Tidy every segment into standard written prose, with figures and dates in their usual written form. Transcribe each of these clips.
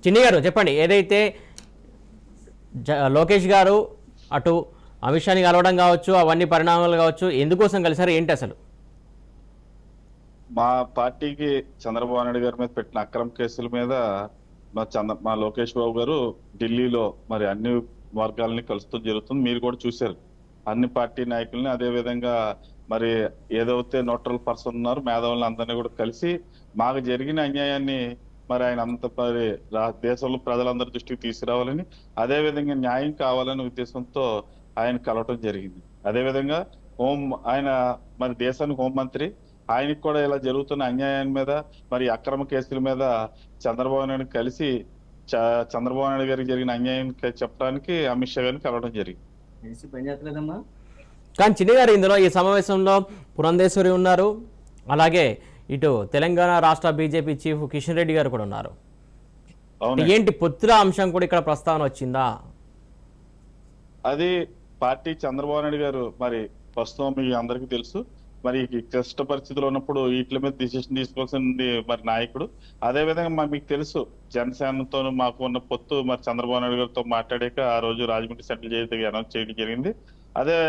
చిన్ని గారు చెప్పండి, ఏదైతే లోకేష్ గారు అటు అమిత్ షాని కలవడం కావచ్చు, అవన్నీ పరిణామాలు కావచ్చు, ఎందుకోసం కలిసారు ఏంటి అసలు? మా పార్టీకి చంద్రబాబు నాయుడు గారి మీద పెట్టిన అక్రమ కేసుల మీద మా లోకేష్ బాబు గారు ఢిల్లీలో మరి అన్ని వర్గాలని కలుస్తూ జరుగుతుంది. మీరు కూడా చూశారు అన్ని పార్టీ నాయకుల్ని. అదే విధంగా మరి ఏదైతే న్యూట్రల్ పర్సన్ ఉన్నారు మేధావులను అందరినీ కూడా కలిసి మాకు జరిగిన అన్యాయాన్ని మరి ఆయన అంత మరి దేశంలో ప్రజలందరి దృష్టికి తీసుకురావాలని, అదే విధంగా న్యాయం కావాలనే ఉద్దేశంతో ఆయన కలవటం జరిగింది. అదే విధంగా ఆయన మరి దేశానికి హోంమంత్రి, ఆయనకి కూడా ఇలా జరుగుతున్న అన్యాయం మీద మరి అక్రమ కేసుల మీద చంద్రబాబు నాయుడు కలిసి చంద్రబాబు నాయుడు గారికి జరిగిన అన్యాయం చెప్పడానికి అమిత్ షా గారిని కలవడం జరిగింది. కానీ చిన్ని గారు, ఇందులో ఈ సమావేశంలో పురంధేశ్వరి ఉన్నారు, అలాగే ఇటు తెలంగాణ రాష్ట్ర బీజేపీ చీఫ్ కిషన్ రెడ్డి గారు కూడా ఉన్నారు. ఏంటి పొత్తుల అంశం కూడా ఇక్కడ ప్రస్తావన వచ్చిందా? అది పార్టీ చంద్రబాబు నాయుడు గారు మరి ప్రస్తుతం మీ అందరికీ తెలుసు మరి క్లిష్ట పరిస్థితులు ఉన్నప్పుడు వీటి మీద డిసిషన్ తీసుకోవాల్సింది మరి నాయకుడు. అదే విధంగా మీకు తెలుసు జనసేనతో మాకు ఉన్న పొత్తు మరి చంద్రబాబు నాయుడు గారితో మాట్లాడాక ఆ రోజు రాజమండ్రి సెంట్రల్ జైలు అనౌన్స్ చేయడం జరిగింది. అదే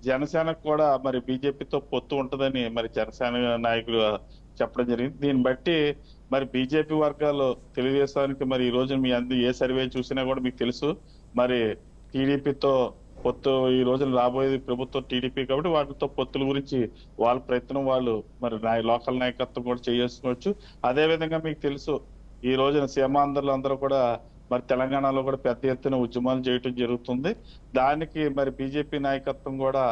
జనసేనకు కూడా మరి బీజేపీతో పొత్తు ఉంటుందని మరి జనసేన నాయకులు చెప్పడం జరిగింది. దీన్ని బట్టి మరి బీజేపీ వర్గాలు తెలుగుదేశానికి మరి ఈ రోజు మీ ఏ సర్వే చూసినా కూడా మీకు తెలుసు మరి టీడీపీతో పొత్తు ఈ రోజున రాబోయేది ప్రభుత్వం టీడీపీ కాబట్టి వాటితో పొత్తుల గురించి వాళ్ళ ప్రయత్నం వాళ్ళు మరి లోకల్ నాయకత్వం కూడా చేసుకోవచ్చు. అదే విధంగా మీకు తెలుసు ఈ రోజున సీమాంధ్రులు అందరూ కూడా మరి తెలంగాణలో కూడా పెద్ద ఎత్తున ఉద్యమాలు చేయటం జరుగుతుంది. దానికి మరి బీజేపీ నాయకత్వం కూడా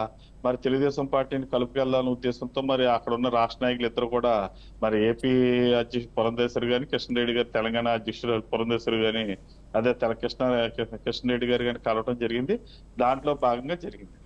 మరి తెలుగుదేశం పార్టీని కలుపుకెళ్లాలనే ఉద్దేశంతో మరి అక్కడ ఉన్న రాష్ట్ర నాయకులు ఇద్దరు కూడా మరి ఏపీ అధ్యక్షుడు పురంధేశ్వరి గాని, కిషన్ రెడ్డి గారు తెలంగాణ అధ్యక్షుడు పురంధేశ్వరి గాని, అదే కిషన్ రెడ్డి గారు కానీ కలవటం జరిగింది. దాంట్లో భాగంగా జరిగింది.